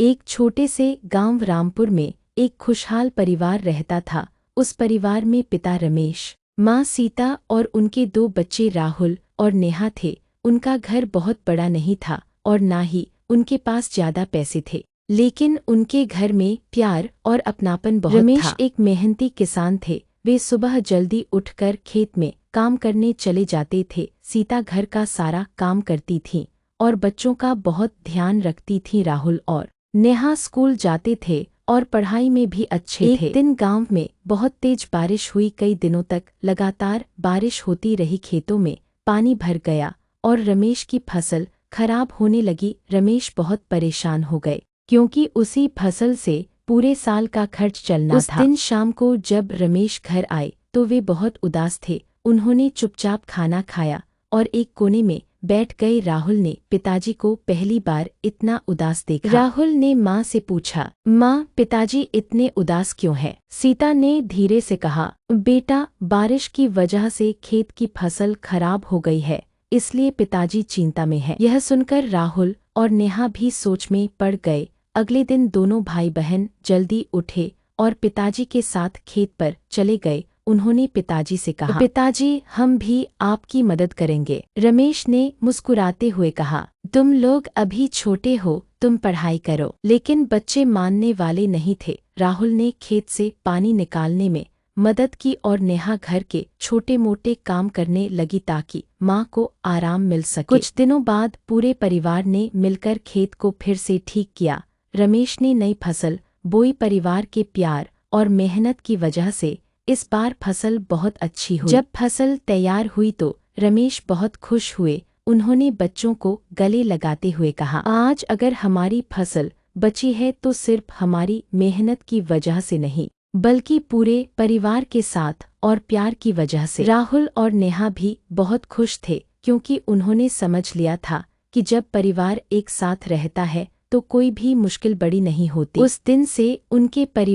एक छोटे से गांव रामपुर में एक खुशहाल परिवार रहता था। उस परिवार में पिता रमेश, माँ सीता और उनके 2 बच्चे राहुल और नेहा थे। उनका घर बहुत बड़ा नहीं था और ना ही उनके पास ज्यादा पैसे थे, लेकिन उनके घर में प्यार और अपनापन बहुत था। रमेश एक मेहनती किसान थे। वे सुबह जल्दी उठकर खेत में काम करने चले जाते थे। सीता घर का सारा काम करती थीं और बच्चों का बहुत ध्यान रखती थीं। राहुल और नेहा स्कूल जाते थे और पढ़ाई में भी अच्छे थे। एक दिन गांव में बहुत तेज बारिश हुई। कई दिनों तक लगातार बारिश होती रही। खेतों में पानी भर गया और रमेश की फसल खराब होने लगी। रमेश बहुत परेशान हो गए क्योंकि उसी फसल से पूरे साल का खर्च चलना था। उस दिन शाम को जब रमेश घर आए तो वे बहुत उदास थे। उन्होंने चुपचाप खाना खाया और एक कोने में बैठ गए। राहुल ने पिताजी को पहली बार इतना उदास देखा। राहुल ने माँ से पूछा, माँ, पिताजी इतने उदास क्यों हैं? सीता ने धीरे से कहा, बेटा, बारिश की वजह से खेत की फसल खराब हो गई है, इसलिए पिताजी चिंता में है। यह सुनकर राहुल और नेहा भी सोच में पड़ गए। अगले दिन दोनों भाई बहन जल्दी उठे और पिताजी के साथ खेत पर चले गए। उन्होंने पिताजी से कहा, पिताजी, हम भी आपकी मदद करेंगे। रमेश ने मुस्कुराते हुए कहा, तुम लोग अभी छोटे हो, तुम पढ़ाई करो। लेकिन बच्चे मानने वाले नहीं थे। राहुल ने खेत से पानी निकालने में मदद की और नेहा घर के छोटे मोटे काम करने लगी ताकि माँ को आराम मिल सके। कुछ दिनों बाद पूरे परिवार ने मिलकर खेत को फिर से ठीक किया। रमेश ने नई फसल बोई। परिवार के प्यार और मेहनत की वजह से इस बार फसल बहुत अच्छी हुई। जब फसल तैयार हुई तो रमेश बहुत खुश हुए। उन्होंने बच्चों को गले लगाते हुए कहा, आज अगर हमारी फसल बची है तो सिर्फ हमारी मेहनत की वजह से नहीं, बल्कि पूरे परिवार के साथ और प्यार की वजह से। राहुल और नेहा भी बहुत खुश थे क्योंकि उन्होंने समझ लिया था कि जब परिवार एक साथ रहता है तो कोई भी मुश्किल बड़ी नहीं होती। उस दिन से उनके परिवार